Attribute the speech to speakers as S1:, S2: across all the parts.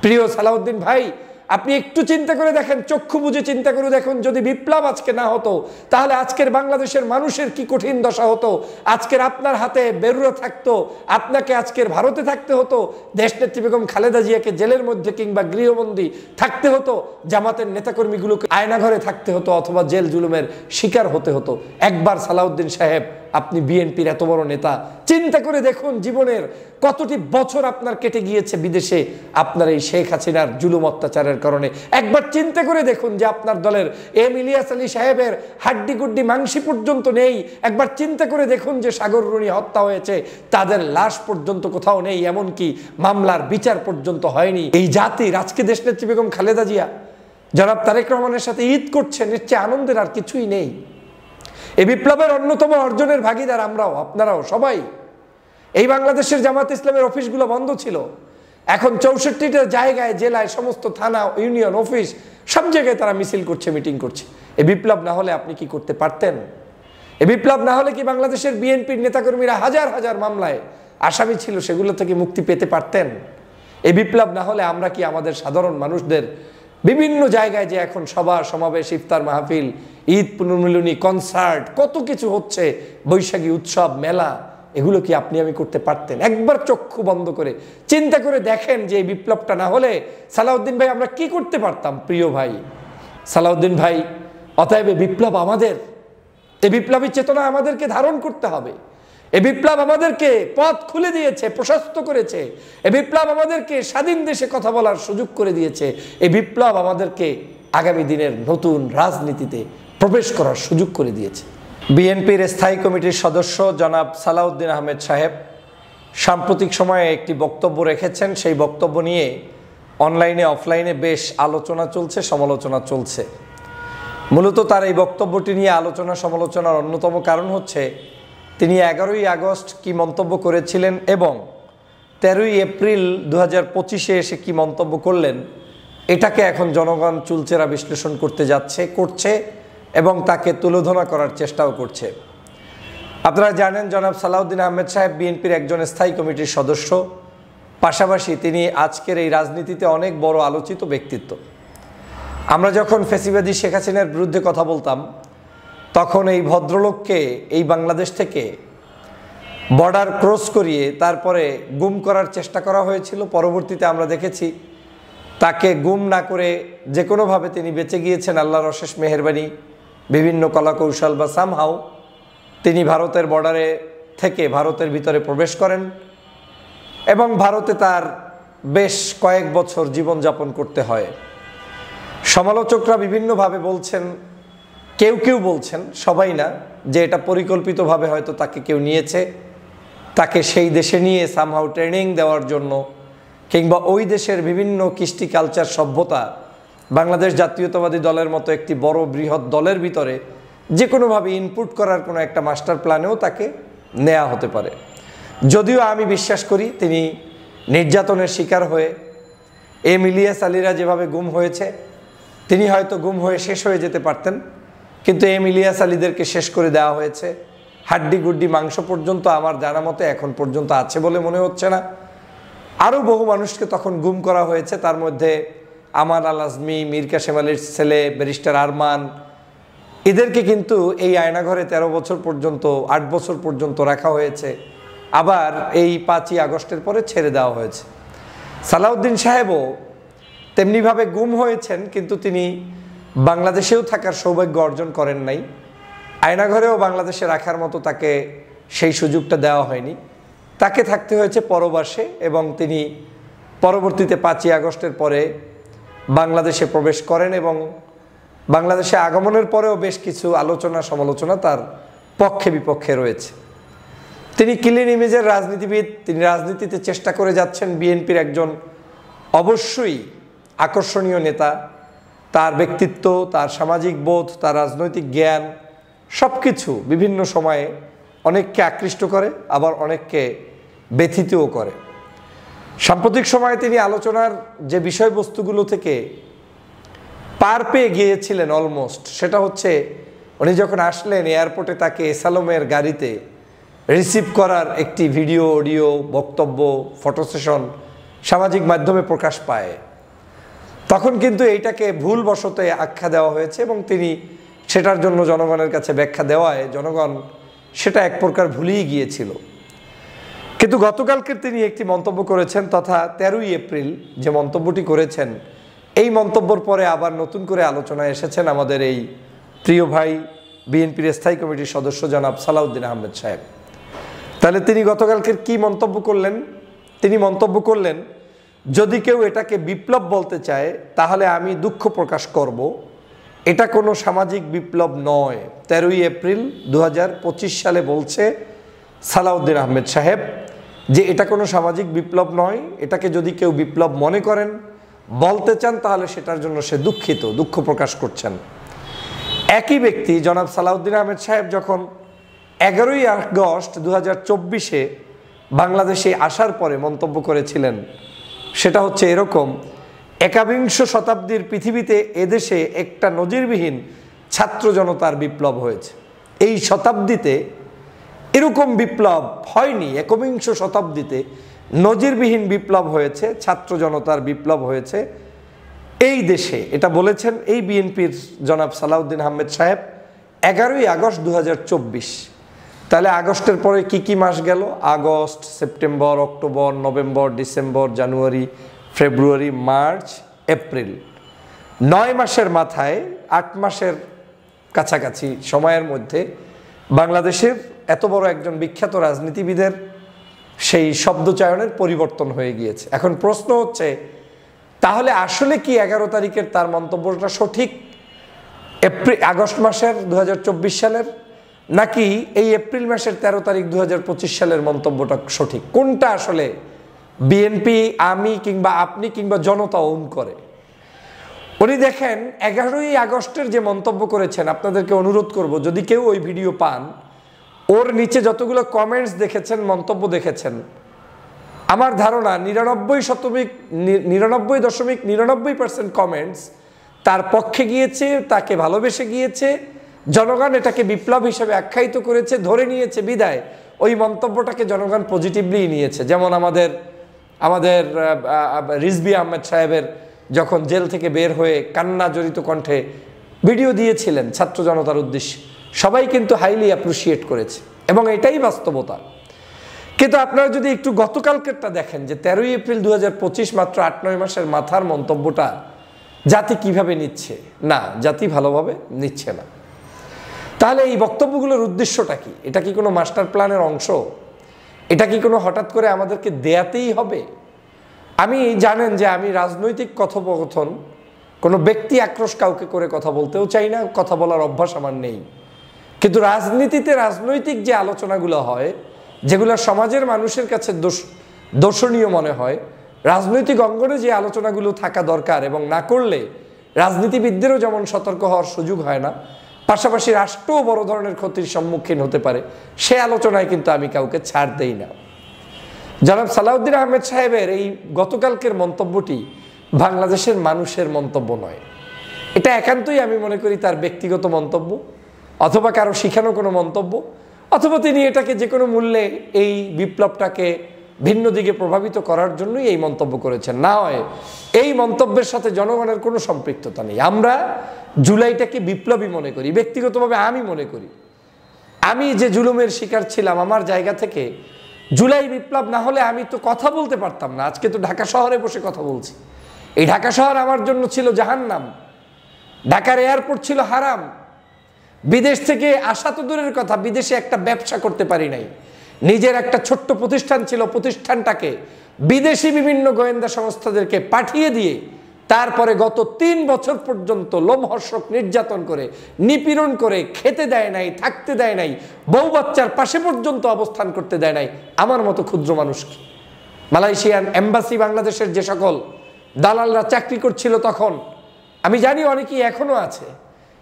S1: প্রিয় সালাউদ্দিন ভাই, আপনি একটু চিন্তা করে দেখেন, চক্ষু বুঝে চিন্তা করে দেখুন, যদি বিপ্লব আজকে না হতো তাহলে আজকের বাংলাদেশের মানুষের কি কঠিন দশা হতো। আজকের আপনার হাতে বেরুরা থাকতো, আপনাকে আজকের ভারতে থাকতে হতো, দেশনেত্রী বেগম খালেদা জিয়াকে জেলের মধ্যে কিংবা গৃহবন্দী থাকতে হতো, জামাতের নেতাকর্মীগুলোকে আয়নাঘরে থাকতে হতো অথবা জেল জুলুমের শিকার হতে হতো। একবার সালাউদ্দিন সাহেব, আপনি বিএনপির এত বড় নেতা, চিন্তা করে দেখুন জীবনের কতটি বছর আপনার কেটে গিয়েছে বিদেশে আপনার এই শেখ হাসিনার জুলুম অত্যাচারের কারণে। একবার চিন্তা করে দেখুন যে আপনার দলের এম ইলিয়াস আলী সাহেবের হাড্ডি গুড্ডি মাংসি পর্যন্ত নেই। একবার চিন্তা করে দেখুন যে সাগর রুনি হত্যা হয়েছে, তাদের লাশ পর্যন্ত কোথাও নেই, এমনকি মামলার বিচার পর্যন্ত হয়নি। এই জাতির আজকে দেশনেত্রী বেগম খালেদা জিয়া জনাব তারেক রহমানের সাথে ঈদ করছেন, এর চেয়ে আনন্দের আর কিছুই নেই। এই বিপ্লবের অন্যতম অর্জনের ভাগিদার আমরাও, আপনারাও সবাই। এই বাংলাদেশের জামাত ইসলামের অফিসগুলো বন্ধ ছিল, এখন 64টা জায়গায়, জেলায়, সমস্ত থানা, ইউনিয়ন অফিস, সব জায়গায় তারা মিছিল করছে, মিটিং করছে। এই বিপ্লব না হলে আপনি কি করতে পারতেন? এই বিপ্লব না হলে কি বাংলাদেশের বিএনপির নেতাকর্মীরা হাজার হাজার মামলায় আসামি ছিল, সেগুলো থেকে মুক্তি পেতে পারতেন? এই বিপ্লব না হলে আমরা কি আমাদের সাধারণ মানুষদের বিভিন্ন জায়গায় যে এখন সভা সমাবেশ, ইফতার মাহফিল, ঈদ পুনর্মিলনী, কনসার্ট, কত কিছু হচ্ছে, বৈশাখী উৎসব, মেলা, এগুলো কি আপনি আমি করতে পারতেন? একবার চক্ষু বন্ধ করে চিন্তা করে দেখেন যে এই বিপ্লবটা না হলে সালাউদ্দিন ভাই আমরা কি করতে পারতাম। প্রিয় ভাই সালাউদ্দিন ভাই, অতএব বিপ্লব আমাদের, এই বিপ্লবী চেতনা আমাদেরকে ধারণ করতে হবে। এই বিপ্লব আমাদেরকে পথ খুলে দিয়েছে, প্রশস্ত করেছে। এই বিপ্লব আমাদেরকে স্বাধীন দেশে কথা বলার সুযোগ করে দিয়েছে। এই বিপ্লব আমাদেরকে আগামী দিনের নতুন রাজনীতিতে প্রবেশ করার সুযোগ করে দিয়েছে। বিএনপির স্থায়ী কমিটির সদস্য জনাব সালাউদ্দিন আহমেদ সাহেব সাম্প্রতিক সময়ে একটি বক্তব্য রেখেছেন। সেই বক্তব্য নিয়ে অনলাইনে অফলাইনে বেশ আলোচনা চলছে, সমালোচনা চলছে। মূলত তার এই বক্তব্যটি নিয়ে আলোচনা সমালোচনার অন্যতম কারণ হচ্ছে তিনি 11ই আগস্ট কি মন্তব্য করেছিলেন এবং 13ই এপ্রিল 2025-এ এসে কি মন্তব্য করলেন, এটাকে এখন জনগণ চুলচেরা বিশ্লেষণ করছে এবং তাকে তুলোধনা করার চেষ্টাও করছে। আপনারা জানেন জনাব সালাউদ্দিন আহমেদ সাহেব বিএনপির একজন স্থায়ী কমিটির সদস্য, পাশাপাশি তিনি আজকের এই রাজনীতিতে অনেক বড় আলোচিত ব্যক্তিত্ব। আমরা যখন ফ্যাসিবাদী শেখ হাসিনার বিরুদ্ধে কথা বলতাম, তখন এই ভদ্রলোককে এই বাংলাদেশ থেকে বর্ডার ক্রস করিয়ে তারপরে গুম করার চেষ্টা করা হয়েছিল। পরবর্তীতে আমরা দেখেছি তাকে গুম না করে যে কোনোভাবে তিনি বেঁচে গিয়েছেন, আল্লাহর অশেষ মেহেরবানি, বিভিন্ন কলাকৌশল বা সামহাও তিনি ভারতের বর্ডারে থেকে ভারতের ভিতরে প্রবেশ করেন এবং ভারতে তার বেশ কয়েক বছর জীবনযাপন করতে হয়। সমালোচকরা বিভিন্নভাবে বলছেন, কেউ বলছেন, সবাই না, যে এটা পরিকল্পিতভাবে হয়তো তাকে কেউ নিয়েছে, তাকে সেই দেশে নিয়ে সামহাও ট্রেনিং দেওয়ার জন্য, কিংবা ওই দেশের বিভিন্ন কৃষ্টি কালচার সভ্যতা বাংলাদেশ জাতীয়তাবাদী দলের মতো একটি বড় বৃহৎ দলের ভিতরে যে কোনোভাবে ইনপুট করার কোনো একটা মাস্টার প্ল্যানেও তাকে নেওয়া হতে পারে। যদিও আমি বিশ্বাস করি তিনি নির্যাতনের শিকার হয়ে, এম ইলিয়াস আলীরা যেভাবে গুম হয়েছে, তিনি হয়তো গুম হয়ে শেষ হয়ে যেতে পারতেন, কিন্তু এম ইলিয়াস আলীদেরকে শেষ করে দেওয়া হয়েছে। হাড্ডি গুড্ডি মাংস পর্যন্ত আমার জানা মতে এখন পর্যন্ত আছে বলে মনে হচ্ছে না। আরও বহু মানুষকে তখন গুম করা হয়েছে, তার মধ্যে আমান আল আজমি, মীর কাসেম আলীর ছেলে ব্যারিস্টার আরমান, এদেরকে কিন্তু এই আয়নাঘরে 13 বছর পর্যন্ত, 8 বছর পর্যন্ত রাখা হয়েছে। আবার এই 5ই আগস্টের পরে ছেড়ে দেওয়া হয়েছে। সালাউদ্দিন সাহেবও তেমনিভাবে গুম হয়েছেন, কিন্তু তিনি বাংলাদেশেও থাকার সৌভাগ্য অর্জন করেন নাই। আয়নাঘরেও বাংলাদেশে রাখার মতো তাকে সেই সুযোগটা দেওয়া হয়নি, তাকে থাকতে হয়েছে পরবাসে এবং তিনি পরবর্তীতে 5ই আগস্টের পরে বাংলাদেশে প্রবেশ করেন এবং বাংলাদেশে আগমনের পরেও বেশ কিছু আলোচনা সমালোচনা তার পক্ষে বিপক্ষে রয়েছে। তিনি ক্লিন ইমেজের রাজনীতিবিদ, তিনি রাজনীতিতে চেষ্টা করে যাচ্ছেন, বিএনপির একজন অবশ্যই আকর্ষণীয় নেতা। তার ব্যক্তিত্ব, তার সামাজিক বোধ, তার রাজনৈতিক জ্ঞান সব কিছু বিভিন্ন সময়ে অনেককে আকৃষ্ট করে, আবার অনেককে ব্যথিতও করে। সাম্প্রতিক সময়ে তিনি আলোচনার যে বিষয়বস্তুগুলো থেকে পার পেয়ে গিয়েছিলেন অলমোস্ট, সেটা হচ্ছে উনি যখন আসলেন এয়ারপোর্টে তাকে এসালমের গাড়িতে রিসিভ করার একটি ভিডিও, অডিও, বক্তব্য, ফটো সেশন সামাজিক মাধ্যমে প্রকাশ পায়। তখন কিন্তু এইটাকে ভুলবশত আখ্যা দেওয়া হয়েছে এবং তিনি সেটার জন্য জনগণের কাছে ব্যাখ্যা দেওয়ায় জনগণ সেটা এক প্রকার ভুলেই গিয়েছিল। কিন্তু গতকালকে তিনি একটি মন্তব্য করেছেন, তথা 13ই এপ্রিল যে মন্তব্যটি করেছেন, এই মন্তব্যের পরে আবার নতুন করে আলোচনায় এসেছেন আমাদের এই প্রিয় ভাই বিএনপির স্থায়ী কমিটির সদস্য জনাব সালাউদ্দিন আহমেদ সাহেব। তাহলে তিনি গতকালকের কি মন্তব্য করলেন? তিনি মন্তব্য করলেন, যদি কেউ এটাকে বিপ্লব বলতে চায় তাহলে আমি দুঃখ প্রকাশ করব, এটা কোনো সামাজিক বিপ্লব নয়। 13ই এপ্রিল 2025 সালে বলছে সালাউদ্দিন আহমেদ সাহেব যে এটা কোনো সামাজিক বিপ্লব নয়, এটাকে যদি কেউ বিপ্লব মনে করেন, বলতে চান, তাহলে সেটার জন্য সে দুঃখিত, দুঃখ প্রকাশ করছেন। একই ব্যক্তি জনাব সালাউদ্দিন আহমেদ সাহেব যখন 11ই আগস্ট 2024-এ বাংলাদেশে আসার পরে মন্তব্য করেছিলেন, সেটা হচ্ছে এরকম: 21 শতাব্দীর পৃথিবীতে এদেশে একটা নজিরবিহীন ছাত্র জনতার বিপ্লব হয়েছে। এই শতাব্দীতে এরকম বিপ্লব হয়নি। 21 শতাব্দীতে নজিরবিহীন বিপ্লব হয়েছে, ছাত্র জনতার বিপ্লব হয়েছে এই দেশে। এটা বলেছেন এই বিএনপির জনাব সালাউদ্দিন আহমেদ সাহেব 11ই আগস্ট 2024। তাহলে আগস্টের পরে কি মাস গেল? August, September, October, November, December, January, February, March, April. 9 মাসের মাথায় 8 মাসের কাছাকাছি সময়ের মধ্যে বাংলাদেশের এত বড় একজন বিখ্যাত রাজনীতিবিদের সেই শব্দচয়নের পরিবর্তন হয়ে গিয়েছে। এখন প্রশ্ন হচ্ছে, তাহলে আসলে কি 11 তারিখের তার মন্তব্যটা সঠিক আগস্ট মাসের 2024 সালের, নাকি এই এপ্রিল মাসের 13 তারিখ 2025 সালের মন্তব্যটা সঠিক? কোনটা আসলে বিএনপি, আমি কিংবা আপনি কিংবা জনতা ওন করে? উনি দেখেন 11ই আগস্টের যে মন্তব্য করেছেন, আপনাদেরকে অনুরোধ করব যদি কেউ ওই ভিডিও পান, ওর নিচে যতগুলো কমেন্টস দেখেছেন, মন্তব্য দেখেছেন, আমার ধারণা 99.99% কমেন্টস তার পক্ষে গিয়েছে, তাকে ভালোবেসে গিয়েছে। জনগণ এটাকে বিপ্লব হিসেবে আখ্যায়িত করেছে, ধরে নিয়েছে বিদায় ওই মন্তব্যটাকে জনগণ পজিটিভলি নিয়েছে। যেমন আমাদের রিজভী আহমেদ সাহেবের যখন জেল থেকে বের হয়ে কান্না জড়িত কণ্ঠে ভিডিও দিয়েছিলেন ছাত্র জনতার উদ্দেশ্যে, সবাই কিন্তু হাইলি অ্যাপ্রিসিয়েট করেছে এবং এটাই বাস্তবতা। কিন্তু আপনারা যদি একটু গতকালকেরটা দেখেন, যে 13ই এপ্রিল 2025, মাত্র 8-9 মাসের মাথার মন্তব্যটা জাতি কিভাবে নিচ্ছে? না, জাতি ভালোভাবে নিচ্ছে না। তাহলে এই বক্তব্যগুলোর উদ্দেশ্যটা কি? এটা কি কোনো মাস্টার প্ল্যানের অংশ? এটা কি কোনো হঠাৎ করে আমাদেরকে দেয়াতেই হবে? আমি জানেন যে আমি রাজনৈতিক কথোপকথন, কোনো ব্যক্তি আক্রোশ কাউকে করে কথা বলতেও চাই না, কথা বলার অভ্যাস আমার নেই। কিন্তু রাজনীতিতে রাজনৈতিক যে আলোচনাগুলো হয়, যেগুলো সমাজের মানুষের কাছে দর্শনীয় মনে হয়, রাজনৈতিক অঙ্গনে যে আলোচনাগুলো থাকা দরকার এবং না করলে রাজনীতিবিদদেরও যেমন সতর্ক হওয়ার সুযোগ হয় না, পাশাপাশি রাষ্ট্রও বড় ধরনের ক্ষতির সম্মুখীন হতে পারে, সে আলোচনায় কিন্তু আমি কাউকে ছাড় দেই না। জনাব সালাউদ্দিন আহমেদ সাহেবের এই গতকালকের মন্তব্যটি বাংলাদেশের মানুষের মন্তব্য নয়। এটা একান্তই আমি মনে করি তার ব্যক্তিগত মন্তব্য, অথবা কারো শিখানো কোনো মন্তব্য, অথবা তিনি এটাকে যে কোনো মূল্যে এই বিপ্লবটাকে ভিন্ন দিকে প্রভাবিত করার জন্যই এই মন্তব্য করেছেন। না হয় এই মন্তব্যের সাথে জনগণের কোনো সম্পৃক্ততা নেই। আমরা জুলাইটাকে বিপ্লবী মনে করি, ব্যক্তিগতভাবে আমি মনে করি। আমি যে জুলুমের শিকার ছিলাম, আমার জায়গা থেকে জুলাই বিপ্লব না হলে আমি তো কথা বলতে পারতাম না। আজকে তো ঢাকা শহরে বসে কথা বলছি। এই ঢাকা শহর আমার জন্য ছিল জাহান্নাম, ঢাকার এয়ারপোর্ট ছিল হারাম। বিদেশ থেকে আসা তো দূরের কথা, বিদেশে একটা ব্যবসা করতে পারি নাই। নিজের একটা ছোট্ট প্রতিষ্ঠান ছিল, প্রতিষ্ঠানটাকে বিদেশি বিভিন্ন গোয়েন্দা সংস্থাদেরকে পাঠিয়ে দিয়ে তারপরে গত 3 বছর পর্যন্ত লোমহর্ষক নির্যাতন করে, নিপীড়ন করে, খেতে দেয় নাই, থাকতে দেয় নাই, বউ বাচ্চার পাশে পর্যন্ত অবস্থান করতে দেয় নাই আমার মতো ক্ষুদ্র মানুষকে। মালয়েশিয়ান এম্বাসি বাংলাদেশের যে সকল দালালরা চাকরি করছিল তখন, আমি জানি অনেকেই এখনো আছে,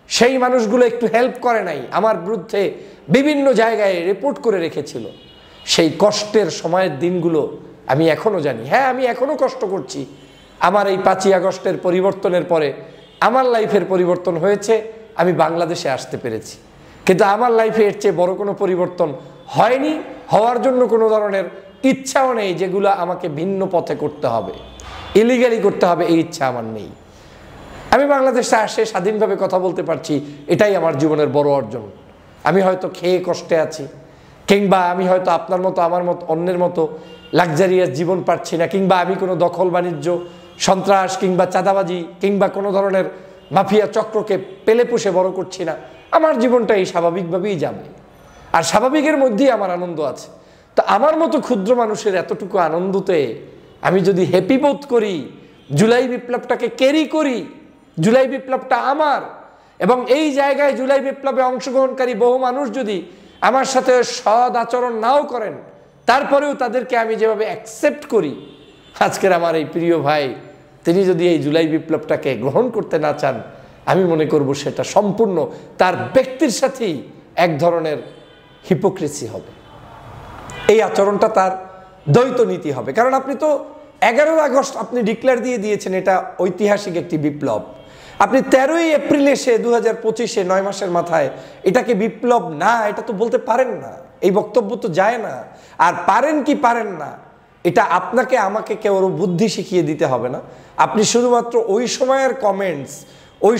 S1: সেই মানুষগুলো একটু হেল্প করে নাই, আমার বিরুদ্ধে বিভিন্ন জায়গায় রিপোর্ট করে রেখেছিল। সেই কষ্টের সময়ের দিনগুলো আমি এখনো জানি। হ্যাঁ, আমি এখনো কষ্ট করছি। আমার এই 5ই আগস্টের পরিবর্তনের পরে আমার লাইফের পরিবর্তন হয়েছে, আমি বাংলাদেশে আসতে পেরেছি। কিন্তু আমার লাইফে এর চেয়ে বড় কোনো পরিবর্তন হয়নি, হওয়ার জন্য কোনো ধরনের ইচ্ছাও নেই যেগুলো আমাকে ভিন্ন পথে করতে হবে, ইলিগালি করতে হবে, এই ইচ্ছা আমার নেই। আমি বাংলাদেশে আসে স্বাধীনভাবে কথা বলতে পারছি, এটাই আমার জীবনের বড় অর্জন। আমি হয়তো খেয়ে কষ্টে আছি, কিংবা আমি হয়তো আপনার মতো আমার মতো অন্যের মতো লাক্সারিয়াস জীবন পাচ্ছি না, কিংবা আমি কোনো দখল বাণিজ্য, সন্ত্রাস কিংবা চাঁদাবাজি কিংবা কোনো ধরনের মাফিয়া চক্রকে পেলে পুষে বড় করছি না। আমার জীবনটা এই স্বাভাবিকভাবেই যাবে, আর স্বাভাবিকের মধ্যেই আমার আনন্দ আছে। তো আমার মতো ক্ষুদ্র মানুষের এতটুকু আনন্দতে আমি যদি হ্যাপি বোধ করি, জুলাই বিপ্লবটাকে ক্যারি করি, জুলাই বিপ্লবটা আমার, এবং এই জায়গায় জুলাই বিপ্লবে অংশগ্রহণকারী বহু মানুষ যদি আমার সাথে সৎ আচরণ নাও করেন, তারপরেও তাদেরকে আমি যেভাবে অ্যাকসেপ্ট করি, আজকের আমার এই প্রিয় ভাই তিনি যদি এই জুলাই বিপ্লবটাকে গ্রহণ করতে না চান, আমি মনে করব সেটা সম্পূর্ণ তার ব্যক্তির সাথেই এক ধরনের হিপোক্রেসি হবে। এই আচরণটা তার দ্বৈত নীতি হবে। কারণ আপনি তো 11 আগস্ট আপনি ডিক্লেয়ার দিয়ে দিয়েছেন এটা ঐতিহাসিক একটি বিপ্লব। আপনি 13ই এপ্রিল এসে 2025-এ 9 মাসের মাথায় এটাকে বিপ্লব না, এটা তো বলতে পারেন না, এই বক্তব্য তো যায় না। আর পারেন কি পারেন না এটা আপনাকে আমাকে কেউ বুদ্ধি শিখিয়ে দিতে হবে না। আপনি শুধুমাত্র ওই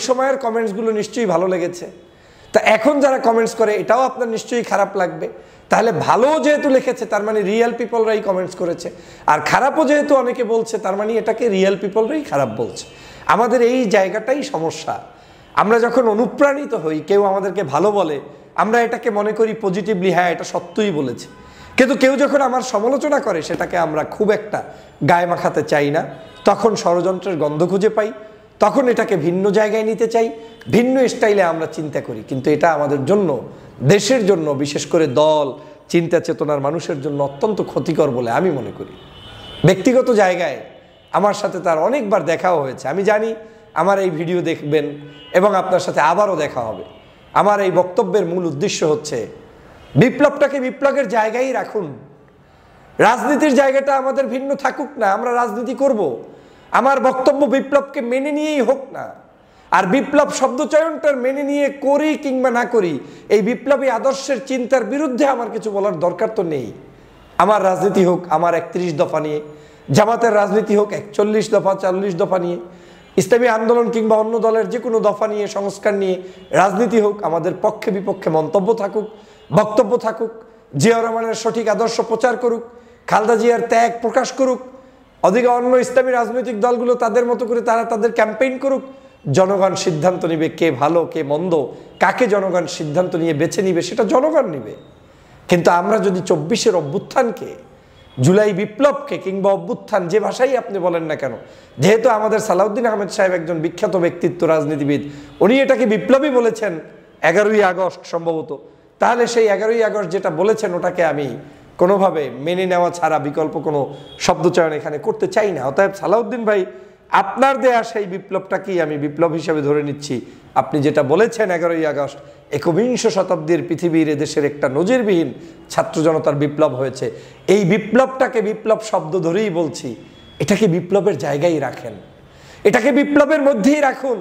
S1: সময়ের কমেন্টসগুলো নিশ্চয়ই ভালো লেগেছে, তা এখন যারা কমেন্টস করে এটাও আপনার নিশ্চয়ই খারাপ লাগবে। তাহলে ভালো যেহেতু লিখেছে তার মানে রিয়েল পিপলরাই কমেন্টস করেছে, আর খারাপও যেহেতু অনেকে বলছে তার মানে এটাকে রিয়েল পিপলরাই খারাপ বলছে। আমাদের এই জায়গাটাই সমস্যা। আমরা যখন অনুপ্রাণিত হই, কেউ আমাদেরকে ভালো বলে, আমরা এটাকে মনে করি পজিটিভলি, হ্যাঁ এটা সত্যই বলেছে। কিন্তু কেউ যখন আমার সমালোচনা করে সেটাকে আমরা খুব একটা গায়ে মাখাতে চাই না, তখন ষড়যন্ত্রের গন্ধ খুঁজে পাই, তখন এটাকে ভিন্ন জায়গায় নিতে চাই, ভিন্ন স্টাইলে আমরা চিন্তা করি। কিন্তু এটা আমাদের জন্য, দেশের জন্য, বিশেষ করে দল চিন্তা চেতনার মানুষের জন্য অত্যন্ত ক্ষতিকর বলে আমি মনে করি। ব্যক্তিগত জায়গায় আমার সাথে তার অনেকবার দেখাও হয়েছে। আমি জানি আমার এই ভিডিও দেখবেন এবং আপনার সাথে আবারও দেখা হবে। আমার এই বক্তব্যের মূল উদ্দেশ্য হচ্ছে বিপ্লবটাকে বিপ্লবের জায়গায় রাখুন। রাজনীতির জায়গাটা আমাদের ভিন্ন থাকুক না, আমরা রাজনীতি করব, আমার বক্তব্য বিপ্লবকে মেনে নিয়েই হোক না। আর বিপ্লব শব্দচয়নটার মেনে নিয়ে করি কিংবা না করি, এই বিপ্লবী আদর্শের চিন্তার বিরুদ্ধে আমার কিছু বলার দরকার তো নেই। আমার রাজনীতি হোক আমার 31 দফা নিয়ে, জামাতের রাজনীতি হোক 41 দফা 40 দফা নিয়ে, ইসলামী আন্দোলন কিংবা অন্য দলের যে কোনো দফা নিয়ে, সংস্কার নিয়ে রাজনীতি হোক, আমাদের পক্ষে বিপক্ষে মন্তব্য থাকুক, বক্তব্য থাকুক, জিয়াউর রহমানের সঠিক আদর্শ প্রচার করুক, খালেদা জিয়ার ত্যাগ প্রকাশ করুক, অধিক অন্য ইসলামী রাজনৈতিক দলগুলো তাদের মতো করে তারা তাদের ক্যাম্পেইন করুক। জনগণ সিদ্ধান্ত নিবে কে ভালো কে মন্দ, কাকে জনগণ সিদ্ধান্ত নিয়ে বেছে নিবে সেটা জনগণ নিবে। কিন্তু আমরা যদি 24-এর অভ্যুত্থানকে, জুলাই বিপ্লবকে কিংবা অভ্যুত্থান যে ভাষাই আপনি বলেন না কেন, যেহেতু আমাদের সালাউদ্দিন আহমেদ সাহেব একজন বিখ্যাত ব্যক্তিত্ব, রাজনীতিবিদ, উনি এটাকে বিপ্লবী বলেছেন 11ই আগস্ট সম্ভবত, তাহলে সেই 11ই আগস্ট যেটা বলেছেন ওটাকে আমি কোনোভাবে মেনে নেওয়া ছাড়া বিকল্প কোনো শব্দচয়ন এখানে করতে চাই না। অতএব সালাউদ্দিন ভাই, আপনার দেয়া সেই বিপ্লবটাকেই আমি বিপ্লব হিসেবে ধরে নিচ্ছি। আপনি যেটা বলেছেন 11ই আগস্ট 21 শতাব্দীর পৃথিবীর এদেশের একটা নজিরবিহীন ছাত্র জনতার বিপ্লব হয়েছে, এই বিপ্লবটাকে বিপ্লব শব্দ ধরেই বলছি, এটাকে বিপ্লবের জায়গায় রাখেন, এটাকে বিপ্লবের মধ্যেই রাখুন।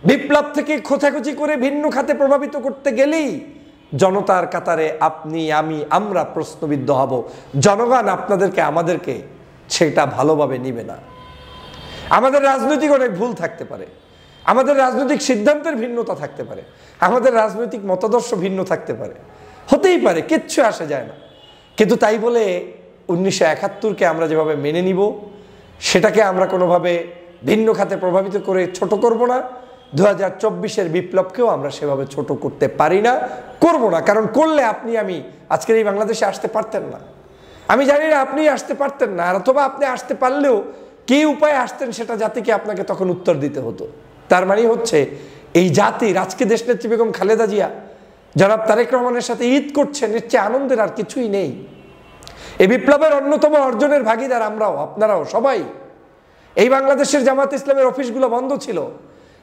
S1: বিপ্লব থেকে খোঁচাখুচি করে ভিন্ন খাতে প্রভাবিত করতে গেলেই জনতার কাতারে আপনি আমি আমরা প্রশ্নবিদ্ধ হব। জনগণ আপনাদেরকে আমাদেরকে সেটা ভালোভাবে নিবে না। আমাদের রাজনৈতিক অনেক ভুল থাকতে পারে, আমাদের রাজনৈতিক সিদ্ধান্তের ভিন্নতা থাকতে পারে, আমাদের রাজনৈতিক মতাদর্শ ভিন্ন থাকতে পারে, হতেই পারে, কিচ্ছু আসে যায় না। কিন্তু তাই বলে 1971-কে আমরা যেভাবে মেনে নিব, সেটাকে আমরা কোনোভাবে ভিন্ন খাতে প্রভাবিত করে ছোট করব না। 2024-এর বিপ্লবকেও আমরা সেভাবে ছোট করতে পারি না, করব না। কারণ করলে আপনি আমি আজকের এই বাংলাদেশে আসতে পারতেন না। আমি জানি না আপনি আসতে পারতেন না, আর অথবা আপনি আসতে পারলেও কি উপায়ে আসতেন সেটা জাতিকে আপনাকে তখন উত্তর দিতে হতো। তার মানে হচ্ছে এই জাতির আজকে দেশনেত্রী বেগম খালেদা জিয়া জনাব তারেক রহমানের সাথে ঈদ করছেন, এর চেয়ে আনন্দের আর কিছুই নেই। এই বিপ্লবের অন্যতম অর্জনের ভাগিদার আমরাও, আপনারাও, সবাই। এই বাংলাদেশের জামাত ইসলামের অফিসগুলো বন্ধ ছিল,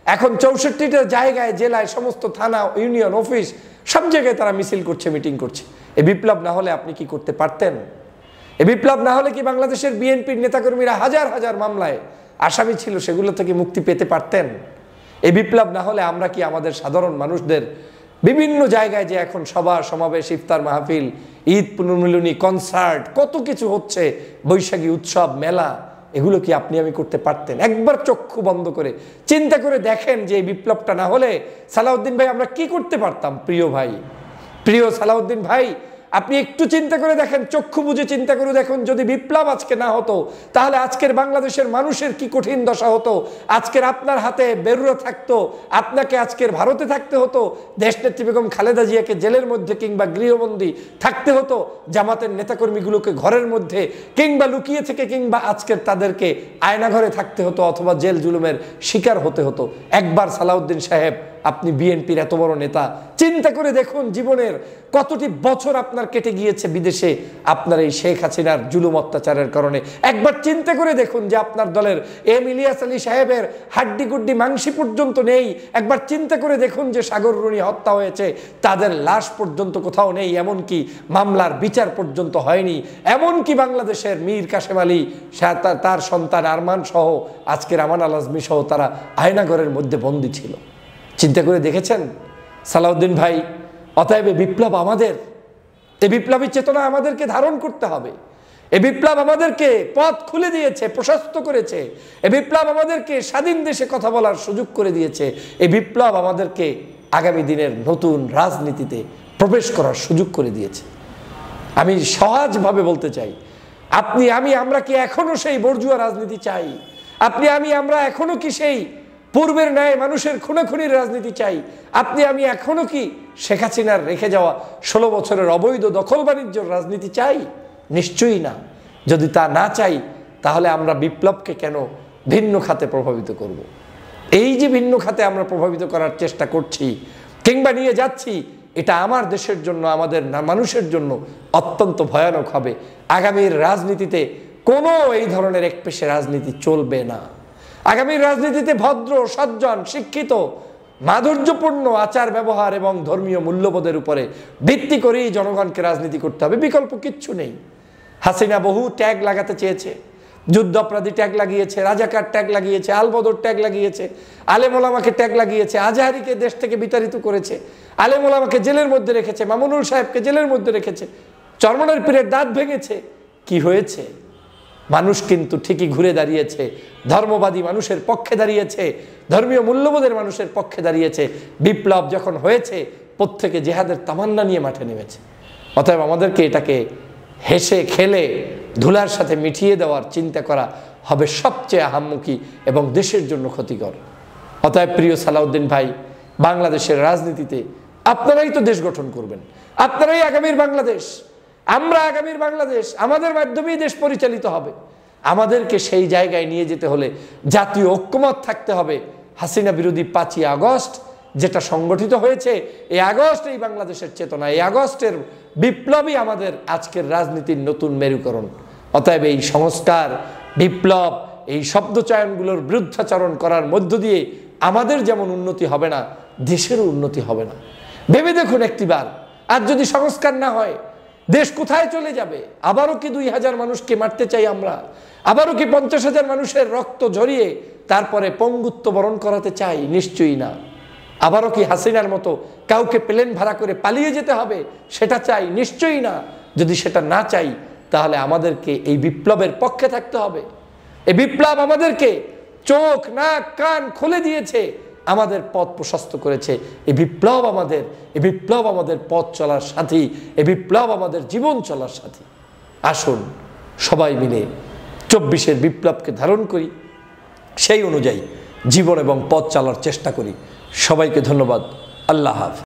S1: এখন 64টা জায়গায়, জেলায়, সমস্ত থানা, ইউনিয়ন অফিস, সব জায়গায় তারা মিছিল করছে, মিটিং করছে। এই বিপ্লব না হলে আপনি কি করতে পারতেন? এই বিপ্লব না হলে কি বাংলাদেশের বিএনপির নেতাকর্মীরা হাজার হাজার মামলায় আসামি ছিল, সেগুলো থেকে মুক্তি পেতে পারতেন? এই বিপ্লব না হলে আমরা কি আমাদের সাধারণ মানুষদের বিভিন্ন জায়গায় যে এখন সভা সমাবেশ, ইফতার মাহফিল, ঈদ পুনর্মিলনী, কনসার্ট, কত কিছু হচ্ছে, বৈশাখী উৎসব, মেলা, এগুলো কি আপনি আমি করতে পারতেন? একবার চক্ষু বন্ধ করে চিন্তা করে দেখেন যে এই বিপ্লবটা না হলে সালাউদ্দিন ভাই আমরা কি করতে পারতাম? প্রিয় ভাই, প্রিয় সালাউদ্দিন ভাই, আপনি একটু চিন্তা করে দেখেন, চক্ষু বুঝে চিন্তা করে দেখুন, যদি বিপ্লব আজকে না হতো তাহলে আজকের বাংলাদেশের মানুষের কি কঠিন দশা হতো। আজকের আপনার হাতে বেরুরা থাকতো, আপনাকে আজকের ভারতে থাকতে হতো, দেশনেত্রী বেগম খালেদা জিয়াকে জেলের মধ্যে কিংবা গৃহবন্দী থাকতে হতো, জামাতের নেতাকর্মীগুলোকে ঘরের মধ্যে কিংবা লুকিয়ে থেকে কিংবা আজকের তাদেরকে আয়নাঘরে থাকতে হতো অথবা জেল জুলুমের শিকার হতে হতো। একবার সালাউদ্দিন সাহেব, আপনি বিএনপির এত বড় নেতা, চিন্তা করে দেখুন জীবনের কতটি বছর আপনার কেটে গিয়েছে বিদেশে আপনার এই শেখ হাসিনার জুলুম অত্যাচারের কারণে। একবার চিন্তা করে দেখুন যে আপনার দলের এম ইলিয়াস আলী সাহেবের হাড্ডি গুড্ডি মাংসি পর্যন্ত নেই। একবার চিন্তা করে দেখুন যে সাগর রুনি হত্যা হয়েছে, তাদের লাশ পর্যন্ত কোথাও নেই, এমনকি মামলার বিচার পর্যন্ত হয়নি। এমনকি বাংলাদেশের মীর কাসেম আলী তার সন্তান আরমান সহ আজকের আমান আল আজমি সহ তারা আয়নাঘরের মধ্যে বন্দী ছিল। চিন্তা করে দেখেছেন সালাউদ্দিন ভাই? অতএব বিপ্লব আমাদের, এই বিপ্লবী চেতনা আমাদেরকে ধারণ করতে হবে। এই বিপ্লব আমাদেরকে পথ খুলে দিয়েছে, প্রশস্ত করেছে। এই বিপ্লব আমাদেরকে স্বাধীন দেশে কথা বলার সুযোগ করে দিয়েছে। এই বিপ্লব আমাদেরকে আগামী দিনের নতুন রাজনীতিতে প্রবেশ করার সুযোগ করে দিয়েছে। আমি সহজভাবে বলতে চাই, আপনি আমরা কি এখনো সেই বর্জুয়া রাজনীতি চাই? আমরা এখনো কি সেই পূর্বের ন্যায় মানুষের খুনাখুনির রাজনীতি চাই? আমি এখনো কি শেখ হাসিনার রেখে যাওয়া 16 বছরের অবৈধ দখল বাণিজ্যের রাজনীতি চাই? নিশ্চয়ই না। যদি তা না চাই তাহলে আমরা বিপ্লবকে কেন ভিন্ন খাতে প্রভাবিত করব? এই যে ভিন্ন খাতে আমরা প্রভাবিত করার চেষ্টা করছি কিংবা নিয়ে যাচ্ছি, এটা আমার দেশের জন্য, আমাদের মানুষের জন্য অত্যন্ত ভয়ানক হবে। আগামীর রাজনীতিতে কোনো এই ধরনের একপেশে রাজনীতি চলবে না। আগামীর রাজনীতিতে ভদ্র, সজ্জন, শিক্ষিত, মাধুর্যপূর্ণ আচার ব্যবহার এবং ধর্মীয় মূল্যবোধের উপরে ভিত্তি করেই জনগণকে রাজনীতি করতে হবে, বিকল্প কিচ্ছু নেই। হাসিনা বহু ট্যাগ লাগাতে চেয়েছে, যুদ্ধ অপরাধী ট্যাগ লাগিয়েছে, রাজাকার ট্যাগ লাগিয়েছে, আলবদর ট্যাগ লাগিয়েছে, আলেম ওলামাকে ট্যাগ লাগিয়েছে, আজহারিকে দেশ থেকে বিতাড়িত করেছে, আলেম ওলামাকে জেলের মধ্যে রেখেছে, মামুনুল সাহেবকে জেলের মধ্যে রেখেছে, চরমনের পীরের দাঁত ভেঙেছে। কি হয়েছে? মানুষ কিন্তু ঠিকই ঘুরে দাঁড়িয়েছে, ধর্মবাদী মানুষের পক্ষে দাঁড়িয়েছে, ধর্মীয় মূল্যবোধের মানুষের পক্ষে দাঁড়িয়েছে। বিপ্লব যখন হয়েছে, প্রত্যেকে জেহাদের তামান্না নিয়ে মাঠে নেমেছে। অতএব আমাদেরকে এটাকে হেসে খেলে ধুলার সাথে মিটিয়ে দেওয়ার চিন্তা করা হবে সবচেয়ে আহাম্মুখী এবং দেশের জন্য ক্ষতিকর। অতএব প্রিয় সালাউদ্দিন ভাই, বাংলাদেশের রাজনীতিতে আপনারাই তো দেশ গঠন করবেন, আপনারাই আগামীর বাংলাদেশ। আমরা আগামীর বাংলাদেশ, আমাদের মাধ্যমেই দেশ পরিচালিত হবে। আমাদেরকে সেই জায়গায় নিয়ে যেতে হলে জাতীয় ঐক্যমত থাকতে হবে। হাসিনা বিরোধী 5ই আগস্ট যেটা সংগঠিত হয়েছে, এই আগস্ট এই বাংলাদেশের চেতনা, এই আগস্টের বিপ্লবই আমাদের আজকের রাজনীতির নতুন মেরুকরণ। অতএব এই সংস্কার, বিপ্লব, এই শব্দচয়নগুলোর বিরুদ্ধাচরণ করার মধ্য দিয়ে আমাদের যেমন উন্নতি হবে না, দেশেরও উন্নতি হবে না। ভেবে দেখুন একটিবার, আর যদি সংস্কার না হয় দেশ কোথায় চলে যাবে? আবারও কি 2000 মানুষকে মারতে চাই আমরা? আবারও কি 50,000 মানুষের রক্ত ঝরিয়ে তারপরে পঙ্গুত্ব বরণ করাতে চাই? নিশ্চয়ই না। আবারও কি হাসিনার মতো কাউকে প্লেন ভাড়া করে পালিয়ে যেতে হবে? সেটা চাই? নিশ্চয়ই না। যদি সেটা না চাই তাহলে আমাদেরকে এই বিপ্লবের পক্ষে থাকতে হবে। এই বিপ্লব আমাদেরকে চোখ, নাক, কান খুলে দিয়েছে, আমাদের পথ প্রশস্ত করেছে। এই বিপ্লব আমাদের পথ চলার সাথী, এই বিপ্লব আমাদের জীবন চলার সাথী। আসুন সবাই মিলে 24-এর বিপ্লবকে ধারণ করি, সেই অনুযায়ী জীবন এবং পথ চলার চেষ্টা করি। সবাইকে ধন্যবাদ। আল্লাহ হাফেজ।